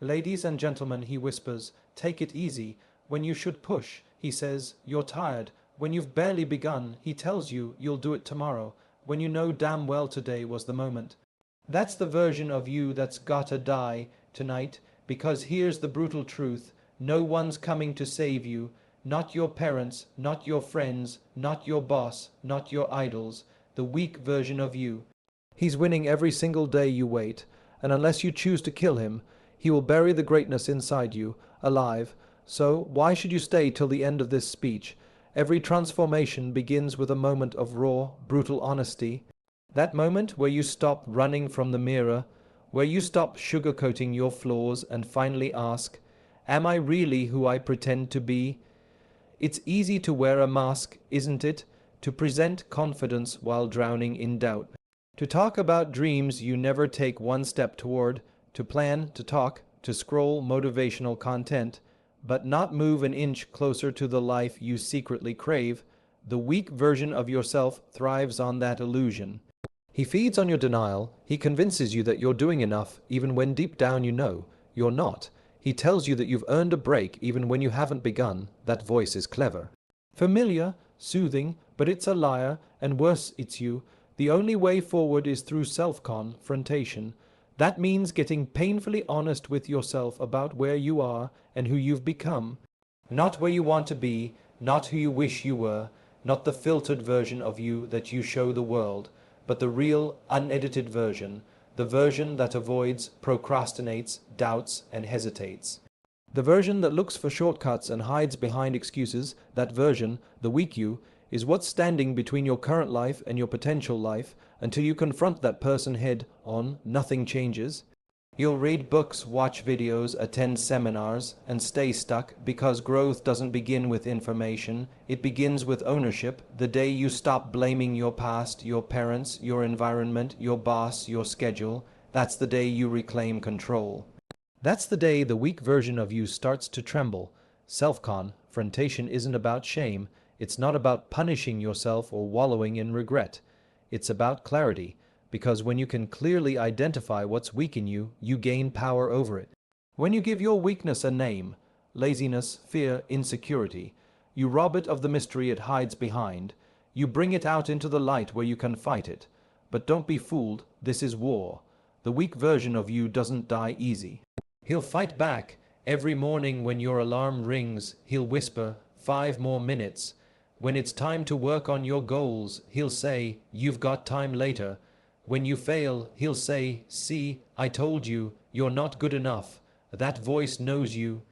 Ladies and gentlemen, he whispers, take it easy. When you should push, he says, you're tired. When you've barely begun, he tells you you'll do it tomorrow, when you know damn well today was the moment. That's the version of you that's gotta die tonight, because here's the brutal truth. No one's coming to save you. Not your parents, not your friends, not your boss, not your idols. The weak version of you. He's winning every single day you wait, and unless you choose to kill him, he will bury the greatness inside you, alive. So why should you stay till the end of this speech? Every transformation begins with a moment of raw, brutal honesty. That moment where you stop running from the mirror, where you stop sugarcoating your flaws and finally ask, am I really who I pretend to be? It's easy to wear a mask, isn't it? To present confidence while drowning in doubt. To talk about dreams you never take one step toward, to plan, to talk, to scroll motivational content, but not move an inch closer to the life you secretly crave. The weak version of yourself thrives on that illusion. He feeds on your denial. He convinces you that you're doing enough even when deep down you know you're not. He tells you that you've earned a break even when you haven't begun. That voice is clever. Familiar, soothing, but it's a liar, and worse, it's you. The only way forward is through self-confrontation. That means getting painfully honest with yourself about where you are and who you've become. Not where you want to be, not who you wish you were, not the filtered version of you that you show the world, but the real, unedited version, the version that avoids, procrastinates, doubts, and hesitates. The version that looks for shortcuts and hides behind excuses, that version, the weak you, is what's standing between your current life and your potential life. Until you confront that person head on, nothing changes. You'll read books, watch videos, attend seminars, and stay stuck because growth doesn't begin with information. It begins with ownership. The day you stop blaming your past, your parents, your environment, your boss, your schedule, that's the day you reclaim control. That's the day the weak version of you starts to tremble. Self-confrontation isn't about shame. It's not about punishing yourself or wallowing in regret. It's about clarity, because when you can clearly identify what's weak in you, you gain power over it. When you give your weakness a name, laziness, fear, insecurity, you rob it of the mystery it hides behind. You bring it out into the light where you can fight it. But don't be fooled, this is war. The weak version of you doesn't die easy. He'll fight back. Every morning when your alarm rings, he'll whisper, 5 more minutes. When it's time to work on your goals, he'll say, you've got time later. When you fail, he'll say, see, I told you, you're not good enough. That voice knows you.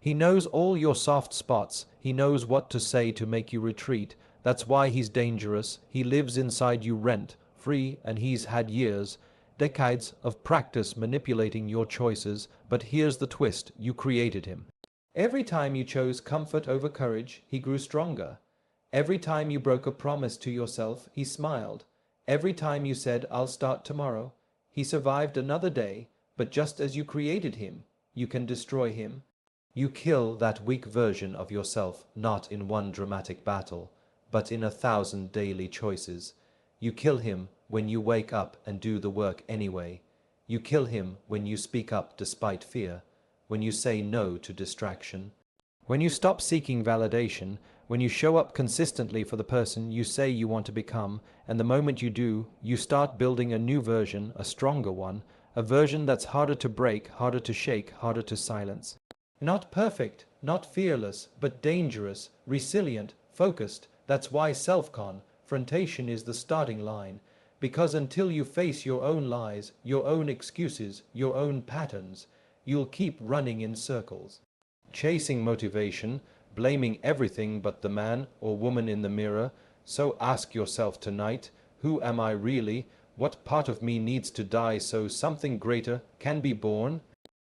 He knows all your soft spots. He knows what to say to make you retreat. That's why he's dangerous. He lives inside you rent-free, and he's had years, decades of practice manipulating your choices. But here's the twist, you created him. Every time you chose comfort over courage, he grew stronger. Every time you broke a promise to yourself, he smiled. Every time you said, I'll start tomorrow, he survived another day. But just as you created him, you can destroy him. You kill that weak version of yourself, not in one dramatic battle, but in 1,000 daily choices. You kill him when you wake up and do the work anyway. You kill him when you speak up despite fear, when you say no to distraction. When you stop seeking validation, when you show up consistently for the person you say you want to become, and the moment you do, you start building a new version, a stronger one, a version that's harder to break, harder to shake, harder to silence. Not perfect, not fearless, but dangerous, resilient, focused. That's why self-confrontation is the starting line. Because until you face your own lies, your own excuses, your own patterns, you'll keep running in circles. Chasing motivation, blaming everything but the man or woman in the mirror. So ask yourself tonight, who am I really? What part of me needs to die so something greater can be born?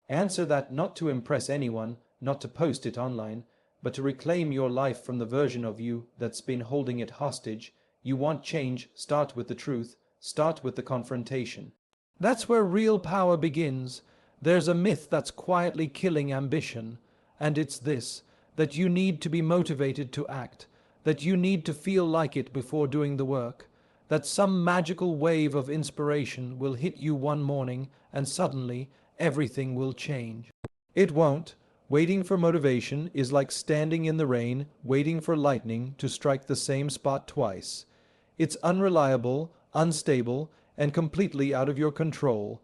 Answer that not to impress anyone, not to post it online, but to reclaim your life from the version of you that's been holding it hostage. You want change, start with the truth, start with the confrontation. That's where real power begins. There's a myth that's quietly killing ambition, and it's this, that you need to be motivated to act, that you need to feel like it before doing the work, that some magical wave of inspiration will hit you one morning and suddenly everything will change. It won't. Waiting for motivation is like standing in the rain, waiting for lightning to strike the same spot twice. It's unreliable, unstable, and completely out of your control.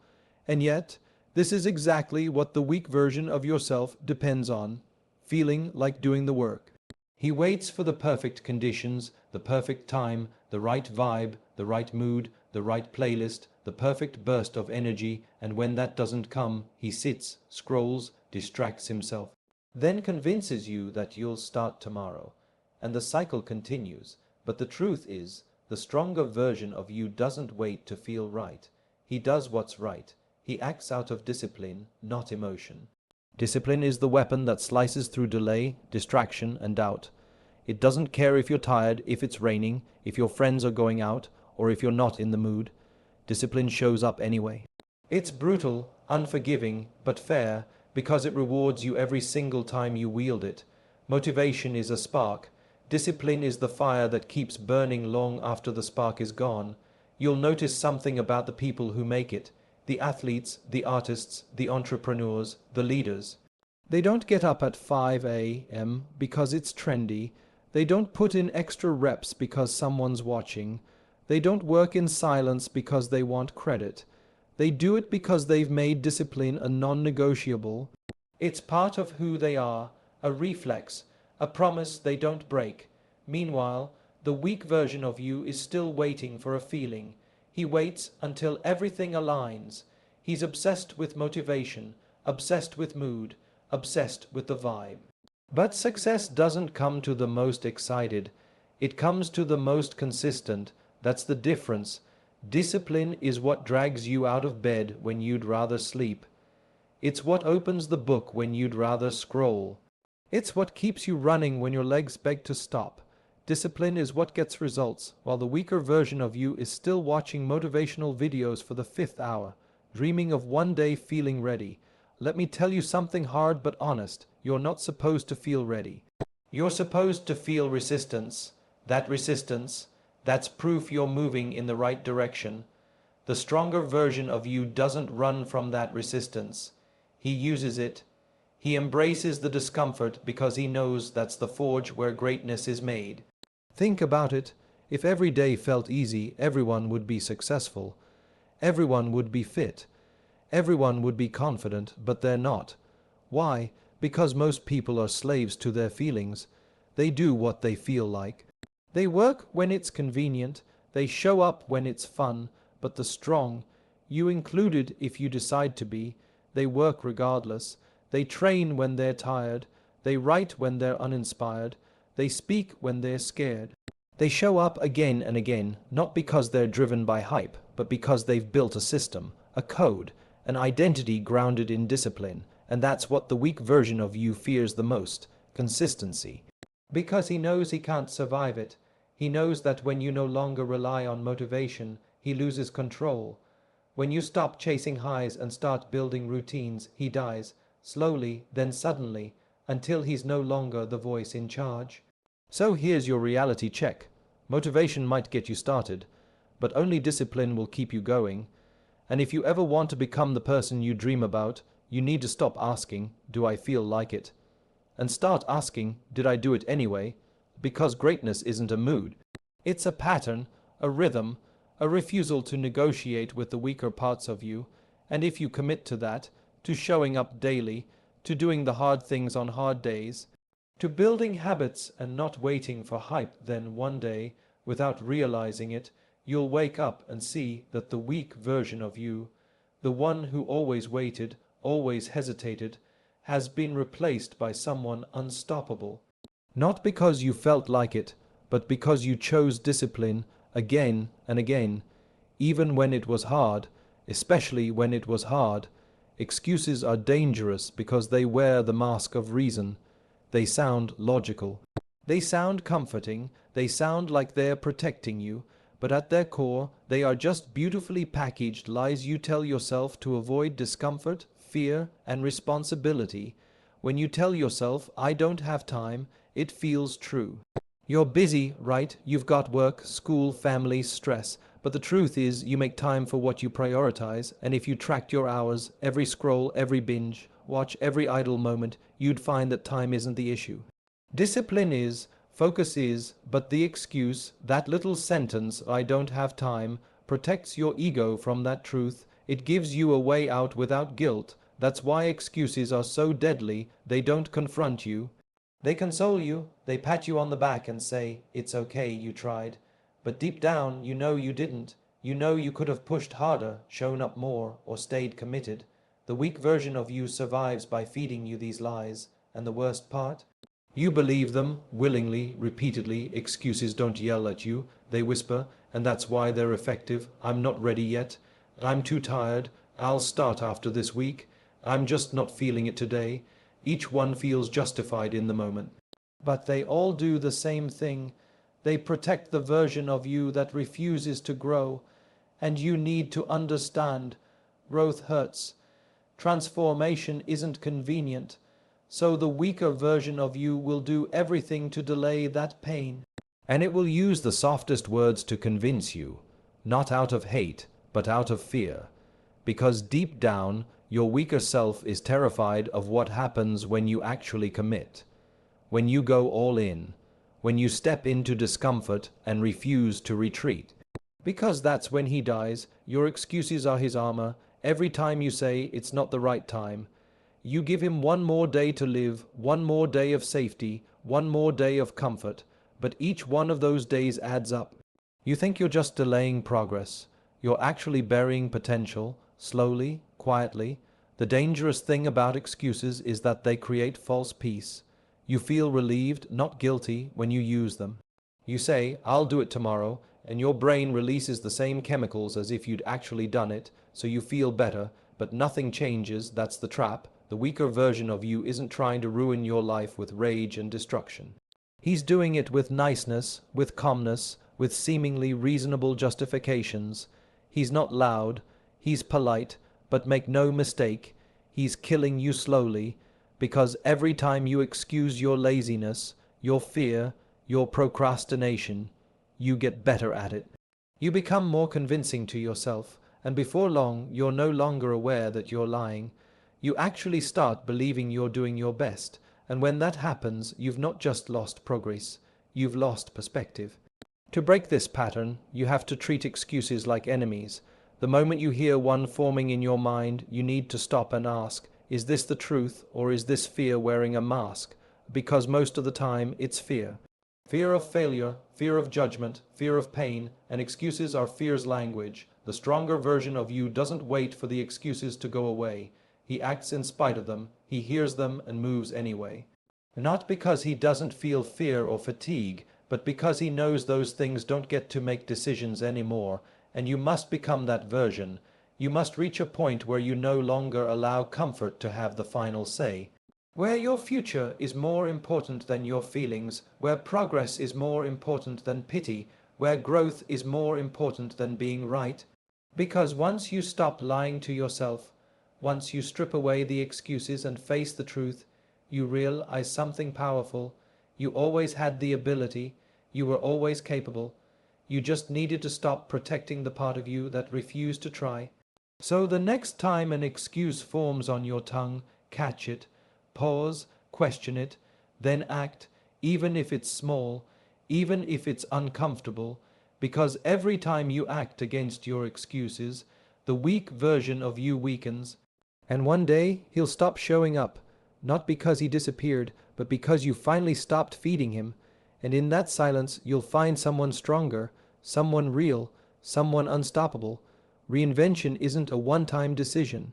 And yet, this is exactly what the weak version of yourself depends on, feeling like doing the work. He waits for the perfect conditions, the perfect time, the right vibe, the right mood, the right playlist, the perfect burst of energy, and when that doesn't come, he sits, scrolls, distracts himself, then convinces you that you'll start tomorrow. And the cycle continues. But the truth is, the stronger version of you doesn't wait to feel right. He does what's right. He acts out of discipline, not emotion. Discipline is the weapon that slices through delay, distraction, and doubt. It doesn't care if you're tired, if it's raining, if your friends are going out, or if you're not in the mood. Discipline shows up anyway. It's brutal, unforgiving, but fair, because it rewards you every single time you wield it. Motivation is a spark. Discipline is the fire that keeps burning long after the spark is gone. You'll notice something about the people who make it. The athletes, the artists, the entrepreneurs, the leaders. They don't get up at 5 a.m. because it's trendy. They don't put in extra reps because someone's watching. They don't work in silence because they want credit. They do it because they've made discipline a non-negotiable. It's part of who they are, a reflex, a promise they don't break. Meanwhile, the weak version of you is still waiting for a feeling. He waits until everything aligns. He's obsessed with motivation, obsessed with mood, obsessed with the vibe. But success doesn't come to the most excited. It comes to the most consistent. That's the difference. Discipline is what drags you out of bed when you'd rather sleep. It's what opens the book when you'd rather scroll. It's what keeps you running when your legs beg to stop. Discipline is what gets results, while the weaker version of you is still watching motivational videos for the 5th hour, dreaming of one day feeling ready. Let me tell you something hard but honest. You're not supposed to feel ready. You're supposed to feel resistance. That resistance, that's proof you're moving in the right direction. The stronger version of you doesn't run from that resistance. He uses it. He embraces the discomfort because he knows that's the forge where greatness is made. Think about it. If every day felt easy, everyone would be successful. Everyone would be fit. Everyone would be confident, but they're not. Why? Because most people are slaves to their feelings. They do what they feel like. They work when it's convenient. They show up when it's fun. But the strong, you included if you decide to be, they work regardless. They train when they're tired. They write when they're uninspired. They speak when they're scared. They show up again and again, not because they're driven by hype, but because they've built a system, a code, an identity grounded in discipline. And that's what the weak version of you fears the most, consistency. Because he knows he can't survive it. He knows that when you no longer rely on motivation, he loses control. When you stop chasing highs and start building routines, he dies, slowly, then suddenly, until he's no longer the voice in charge. So here's your reality check. Motivation might get you started, but only discipline will keep you going. And if you ever want to become the person you dream about, you need to stop asking, do I feel like it? And start asking, did I do it anyway? Because greatness isn't a mood. It's a pattern, a rhythm, a refusal to negotiate with the weaker parts of you. And if you commit to that, to showing up daily, to doing the hard things on hard days, to building habits and not waiting for hype, then one day, without realizing it, you'll wake up and see that the weak version of you, the one who always waited, always hesitated, has been replaced by someone unstoppable. Not because you felt like it, but because you chose discipline again and again, even when it was hard, especially when it was hard. Excuses are dangerous because they wear the mask of reason. They sound logical. They sound comforting. They sound like they're protecting you. But at their core, they are just beautifully packaged lies you tell yourself to avoid discomfort, fear, and responsibility. When you tell yourself, I don't have time, it feels true. You're busy, right? You've got work, school, family, stress. But the truth is, you make time for what you prioritize, and if you tracked your hours, every scroll, every binge, watch every idle moment, you'd find that time isn't the issue. Discipline is, focus is, but the excuse, that little sentence, "I don't have time," protects your ego from that truth. It gives you a way out without guilt. That's why excuses are so deadly. They don't confront you. They console you. They pat you on the back and say, "It's okay, you tried." But deep down, you know you didn't. You know you could have pushed harder, shown up more, or stayed committed. The weak version of you survives by feeding you these lies. And the worst part? You believe them, willingly, repeatedly. Excuses don't yell at you. They whisper, and that's why they're effective. "I'm not ready yet. I'm too tired. I'll start after this week. I'm just not feeling it today." Each one feels justified in the moment. But they all do the same thing. They protect the version of you that refuses to grow. And you need to understand. Growth hurts. Transformation isn't convenient. So the weaker version of you will do everything to delay that pain. And it will use the softest words to convince you, not out of hate, but out of fear. Because deep down, your weaker self is terrified of what happens when you actually commit. When you go all in. When you step into discomfort and refuse to retreat. Because that's when he dies. Your excuses are his armor. Every time you say it's not the right time, you give him one more day to live, one more day of safety, one more day of comfort. But each one of those days adds up. You think you're just delaying progress. You're actually burying potential, slowly, quietly. The dangerous thing about excuses is that they create false peace. You feel relieved, not guilty, when you use them. You say, "I'll do it tomorrow," and your brain releases the same chemicals as if you'd actually done it, so you feel better, but nothing changes. That's the trap. The weaker version of you isn't trying to ruin your life with rage and destruction. He's doing it with niceness, with calmness, with seemingly reasonable justifications. He's not loud, he's polite, but make no mistake, he's killing you slowly, because every time you excuse your laziness, your fear, your procrastination, you get better at it. You become more convincing to yourself, and before long, you're no longer aware that you're lying. You actually start believing you're doing your best, and when that happens, you've not just lost progress, you've lost perspective. To break this pattern, you have to treat excuses like enemies. The moment you hear one forming in your mind, you need to stop and ask, is this the truth, or is this fear wearing a mask? Because most of the time, it's fear. Fear of failure, fear of judgment, fear of pain, and excuses are fear's language. The stronger version of you doesn't wait for the excuses to go away. He acts in spite of them, he hears them and moves anyway. Not because he doesn't feel fear or fatigue, but because he knows those things don't get to make decisions anymore, and you must become that version. You must reach a point where you no longer allow comfort to have the final say. Where your future is more important than your feelings, where progress is more important than pity, where growth is more important than being right. Because once you stop lying to yourself, once you strip away the excuses and face the truth, you realize something powerful. You always had the ability. You were always capable. You just needed to stop protecting the part of you that refused to try. So the next time an excuse forms on your tongue, catch it, pause, question it, then act, even if it's small, even if it's uncomfortable, because every time you act against your excuses, the weak version of you weakens. And one day he'll stop showing up, not because he disappeared, but because you finally stopped feeding him. And in that silence, you'll find someone stronger, someone real, someone unstoppable. Reinvention isn't a one-time decision.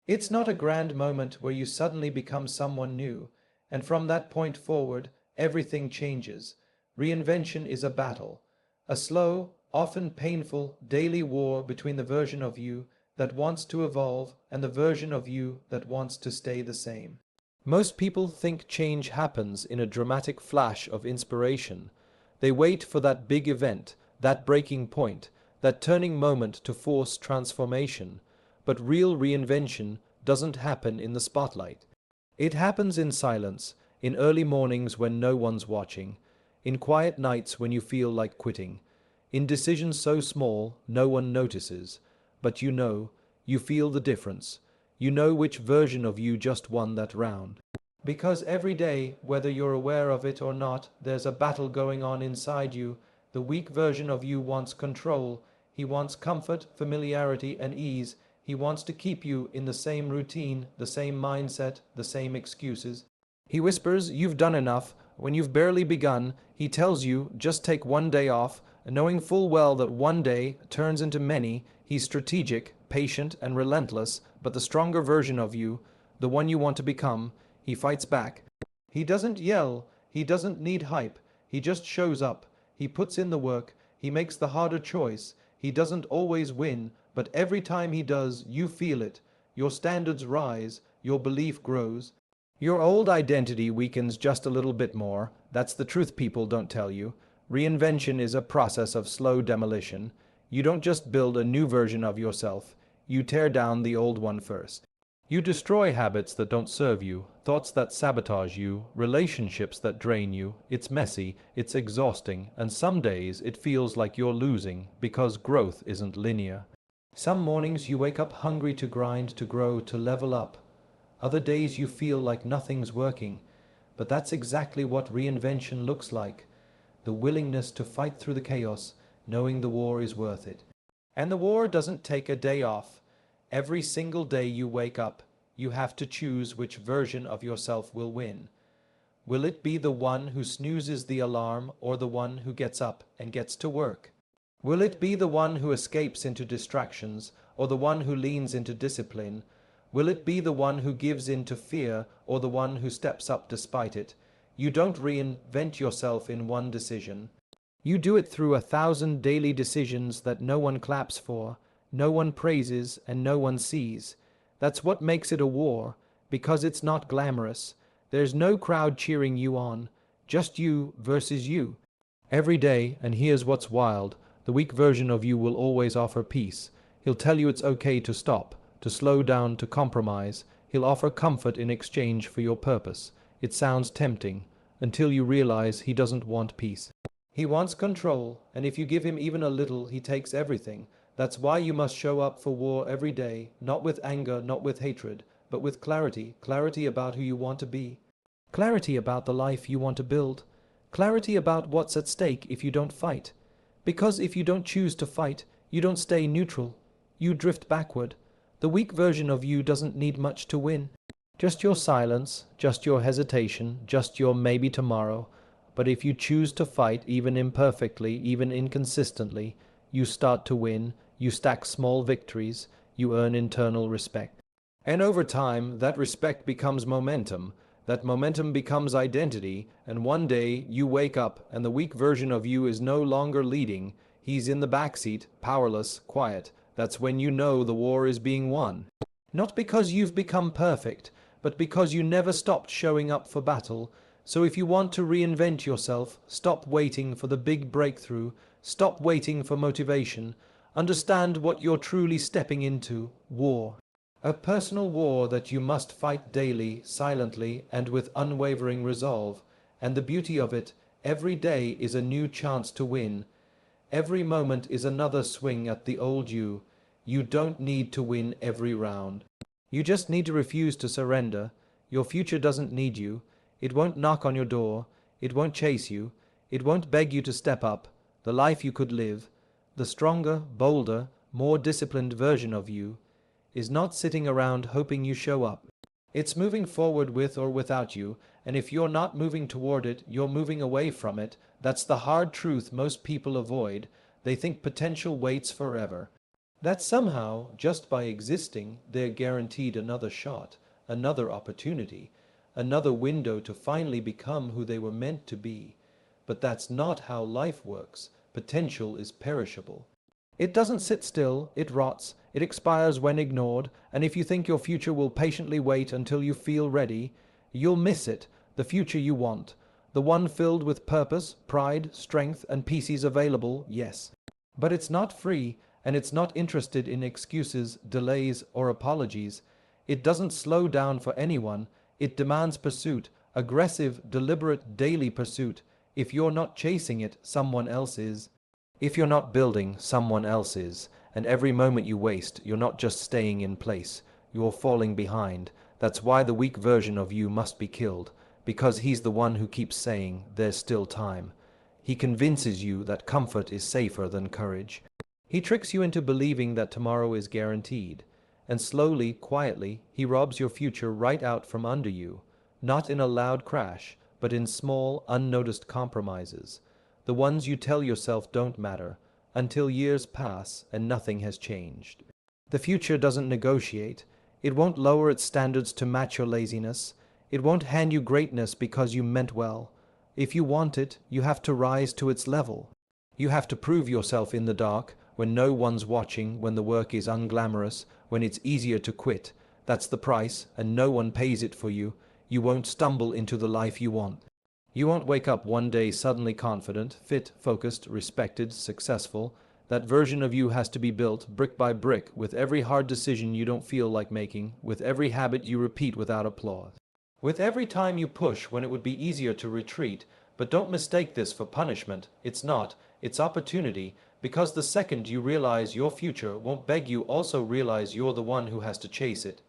It's not a grand moment where you suddenly become someone new, and from that point forward, everything changes. Reinvention is a battle, a slow, often painful, daily war between the version of you that wants to evolve and the version of you that wants to stay the same. Most people think change happens in a dramatic flash of inspiration. They wait for that big event, that breaking point, that turning moment to force transformation. But real reinvention doesn't happen in the spotlight. It happens in silence, in early mornings when no one's watching, in quiet nights when you feel like quitting, in decisions so small no one notices. But you know, you feel the difference. You know which version of you just won that round. Because every day, whether you're aware of it or not, there's a battle going on inside you. The weak version of you wants control. He wants comfort, familiarity, and ease. He wants to keep you in the same routine, the same mindset, the same excuses. He whispers, "You've done enough." When you've barely begun, he tells you, "Just take one day off." Knowing full well that one day turns into many, he's strategic, patient, and relentless, but the stronger version of you, the one you want to become, he fights back. He doesn't yell, he doesn't need hype, he just shows up. He puts in the work, he makes the harder choice. He doesn't always win, but every time he does, you feel it. Your standards rise, your belief grows. Your old identity weakens just a little bit more. That's the truth people don't tell you. Reinvention is a process of slow demolition. You don't just build a new version of yourself. You tear down the old one first. You destroy habits that don't serve you, thoughts that sabotage you, relationships that drain you. It's messy, it's exhausting, and some days it feels like you're losing because growth isn't linear. Some mornings you wake up hungry to grind, to grow, to level up. Other days you feel like nothing's working. But that's exactly what reinvention looks like. The willingness to fight through the chaos, knowing the war is worth it. And the war doesn't take a day off. Every single day you wake up, you have to choose which version of yourself will win. Will it be the one who snoozes the alarm or the one who gets up and gets to work? Will it be the one who escapes into distractions or the one who leans into discipline? Will it be the one who gives in to fear or the one who steps up despite it? You don't reinvent yourself in one decision. You do it through 1,000 daily decisions that no one claps for, no one praises, and no one sees. That's what makes it a war, because it's not glamorous. There's no crowd cheering you on, just you versus you. Every day, and here's what's wild, the weak version of you will always offer peace. He'll tell you it's okay to stop, to slow down, to compromise. He'll offer comfort in exchange for your purpose. It sounds tempting, until you realize he doesn't want peace. He wants control, and if you give him even a little, he takes everything. That's why you must show up for war every day, not with anger, not with hatred, but with clarity. Clarity about who you want to be. Clarity about the life you want to build. Clarity about what's at stake if you don't fight. Because if you don't choose to fight, you don't stay neutral. You drift backward. The weak version of you doesn't need much to win. Just your silence, just your hesitation, just your maybe tomorrow. But if you choose to fight, even imperfectly, even inconsistently, you start to win, you stack small victories, you earn internal respect. And over time, that respect becomes momentum. That momentum becomes identity, and one day you wake up and the weak version of you is no longer leading. He's in the backseat, powerless, quiet. That's when you know the war is being won. Not because you've become perfect, but because you never stopped showing up for battle. So if you want to reinvent yourself, stop waiting for the big breakthrough, stop waiting for motivation. Understand what you're truly stepping into: war. A personal war that you must fight daily, silently, and with unwavering resolve. And the beauty of it, every day is a new chance to win. Every moment is another swing at the old you. You don't need to win every round. You just need to refuse to surrender. Your future doesn't need you. It won't knock on your door. It won't chase you. It won't beg you to step up. The life you could live, the stronger, bolder, more disciplined version of you, is not sitting around hoping you show up. It's moving forward with or without you, and if you're not moving toward it, you're moving away from it. That's the hard truth most people avoid. They think potential waits forever. That somehow, just by existing, they're guaranteed another shot, another opportunity, another window to finally become who they were meant to be. But that's not how life works. Potential is perishable. It doesn't sit still, it rots, it expires when ignored, and if you think your future will patiently wait until you feel ready, you'll miss it, the future you want. The one filled with purpose, pride, strength, and pieces available, yes. But it's not free, and it's not interested in excuses, delays, or apologies. It doesn't slow down for anyone. It demands pursuit, aggressive, deliberate, daily pursuit. If you're not chasing it, someone else is. If you're not building, someone else is. And every moment you waste, you're not just staying in place. you're falling behind. That's why the weak version of you must be killed, because he's the one who keeps saying there's still time. He convinces you that comfort is safer than courage. He tricks you into believing that tomorrow is guaranteed. And slowly, quietly, he robs your future right out from under you, not in a loud crash, but in small, unnoticed compromises, the ones you tell yourself don't matter, until years pass and nothing has changed. The future doesn't negotiate. It won't lower its standards to match your laziness. It won't hand you greatness because you meant well. If you want it, you have to rise to its level. You have to prove yourself in the dark, when no one's watching, when the work is unglamorous, when it's easier to quit. That's the price, and no one pays it for you. You won't stumble into the life you want. You won't wake up one day suddenly confident, fit, focused, respected, successful. That version of you has to be built brick by brick, with every hard decision you don't feel like making, with every habit you repeat without applause, with every time you push when it would be easier to retreat. But don't mistake this for punishment. It's not. It's opportunity, because the second you realize your future won't beg you, also realize you're the one who has to chase it.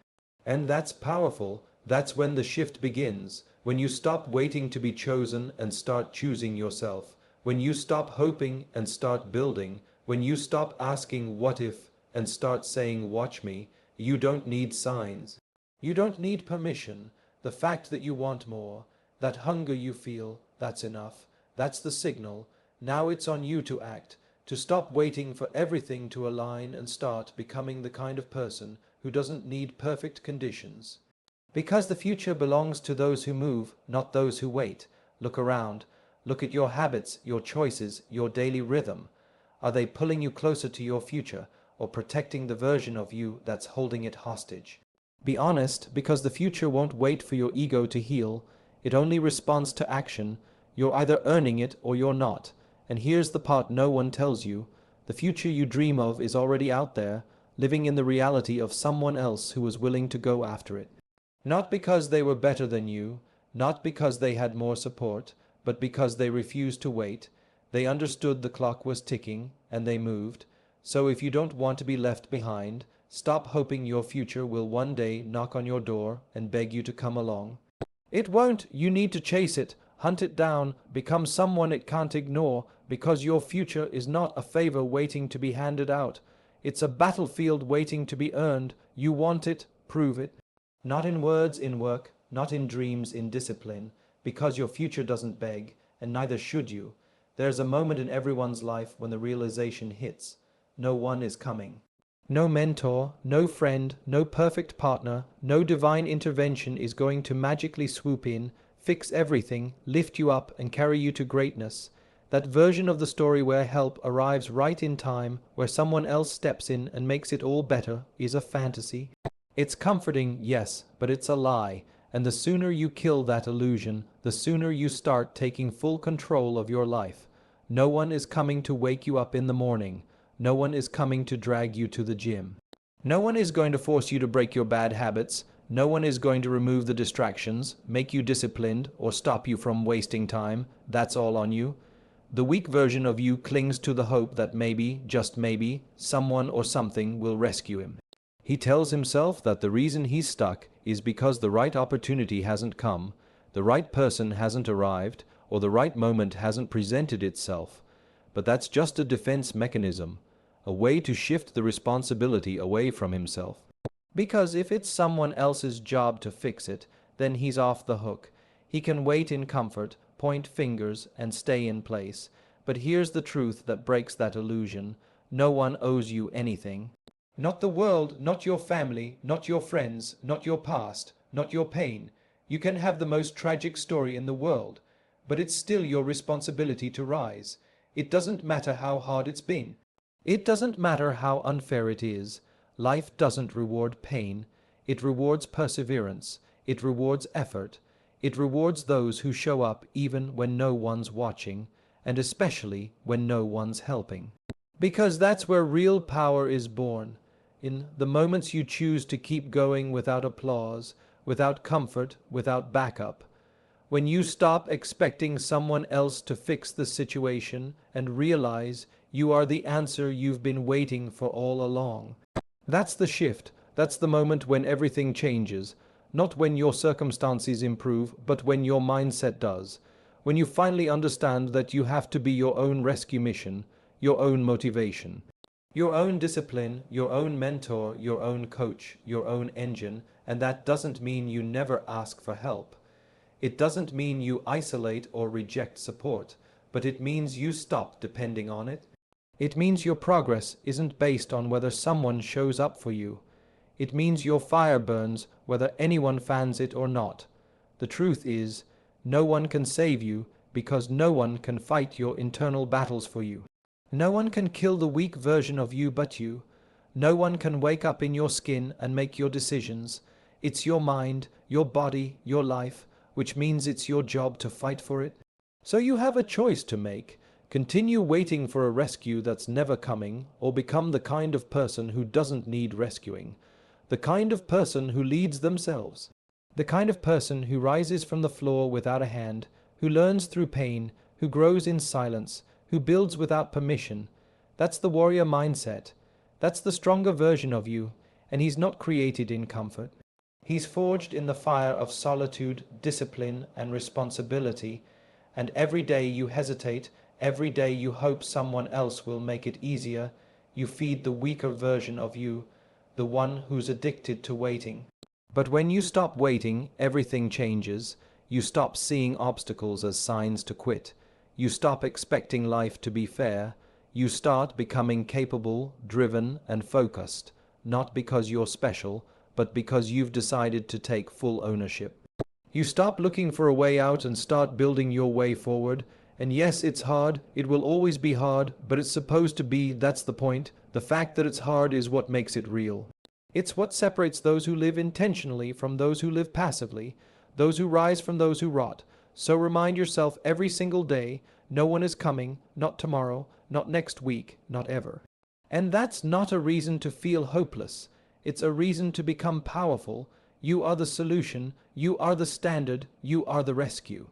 And that's powerful. That's when the shift begins, when you stop waiting to be chosen and start choosing yourself, when you stop hoping and start building, when you stop asking what if and start saying watch me. You don't need signs. You don't need permission. The fact that you want more, that hunger you feel, that's enough. That's the signal. Now it's on you to act, to stop waiting for everything to align and start becoming the kind of person who doesn't need perfect conditions. Because the future belongs to those who move, not those who wait. Look around. Look at your habits, your choices, your daily rhythm. Are they pulling you closer to your future, or protecting the version of you that's holding it hostage? Be honest, because the future won't wait for your ego to heal. It only responds to action. You're either earning it or you're not. And here's the part no one tells you. The future you dream of is already out there, living in the reality of someone else who was willing to go after it. Not because they were better than you, not because they had more support, but because they refused to wait. They understood the clock was ticking, and they moved. So if you don't want to be left behind, stop hoping your future will one day knock on your door and beg you to come along. It won't. You need to chase it, hunt it down, become someone it can't ignore, because your future is not a favor waiting to be handed out. It's a battlefield waiting to be earned. You want it, prove it. Not in words, in work, not in dreams, in discipline, because your future doesn't beg, and neither should you. There's a moment in everyone's life when the realization hits. No one is coming. No mentor, no friend, no perfect partner, no divine intervention is going to magically swoop in, fix everything, lift you up, and carry you to greatness. That version of the story where help arrives right in time, where someone else steps in and makes it all better, is a fantasy. It's comforting, yes, but it's a lie. And the sooner you kill that illusion, the sooner you start taking full control of your life. No one is coming to wake you up in the morning. No one is coming to drag you to the gym. No one is going to force you to break your bad habits. No one is going to remove the distractions, make you disciplined, or stop you from wasting time. That's all on you. The weak version of you clings to the hope that maybe, just maybe, someone or something will rescue him. He tells himself that the reason he's stuck is because the right opportunity hasn't come, the right person hasn't arrived, or the right moment hasn't presented itself. But that's just a defense mechanism, a way to shift the responsibility away from himself. Because if it's someone else's job to fix it, then he's off the hook. He can wait in comfort, point fingers, and stay in place. But here's the truth that breaks that illusion. No one owes you anything. Not the world, not your family, not your friends, not your past, not your pain. You can have the most tragic story in the world, but it's still your responsibility to rise. It doesn't matter how hard it's been. It doesn't matter how unfair it is. Life doesn't reward pain. It rewards perseverance. It rewards effort. It rewards those who show up even when no one's watching, and especially when no one's helping. Because that's where real power is born. In the moments you choose to keep going without applause, without comfort, without backup. When you stop expecting someone else to fix the situation and realize you are the answer you've been waiting for all along. That's the shift, That's the moment when everything changes. Not when your circumstances improve, but when your mindset does. When you finally understand that you have to be your own rescue mission, your own motivation, your own discipline, your own mentor, your own coach, your own engine, and that doesn't mean you never ask for help. It doesn't mean you isolate or reject support, but it means you stop depending on it. It means your progress isn't based on whether someone shows up for you. It means your fire burns whether anyone fans it or not. The truth is, no one can save you because no one can fight your internal battles for you. No one can kill the weak version of you but you. No one can wake up in your skin and make your decisions. It's your mind, your body, your life, which means it's your job to fight for it. So you have a choice to make. Continue waiting for a rescue that's never coming, or become the kind of person who doesn't need rescuing. The kind of person who leads themselves. The kind of person who rises from the floor without a hand, who learns through pain, who grows in silence, who builds without permission. That's the warrior mindset. That's the stronger version of you, and he's not created in comfort. He's forged in the fire of solitude, discipline, and responsibility, and every day you hesitate, every day you hope someone else will make it easier, you feed the weaker version of you, the one who's addicted to waiting. But when you stop waiting, everything changes. You stop seeing obstacles as signs to quit. You stop expecting life to be fair. You start becoming capable, driven, and focused, not because you're special, but because you've decided to take full ownership. You stop looking for a way out and start building your way forward. And yes, it's hard. It will always be hard, but it's supposed to be. That's the point. The fact that it's hard is what makes it real. It's what separates those who live intentionally from those who live passively, those who rise from those who rot. So remind yourself every single day, no one is coming, not tomorrow, not next week, not ever. And that's not a reason to feel hopeless. It's a reason to become powerful. You are the solution. You are the standard. You are the rescue.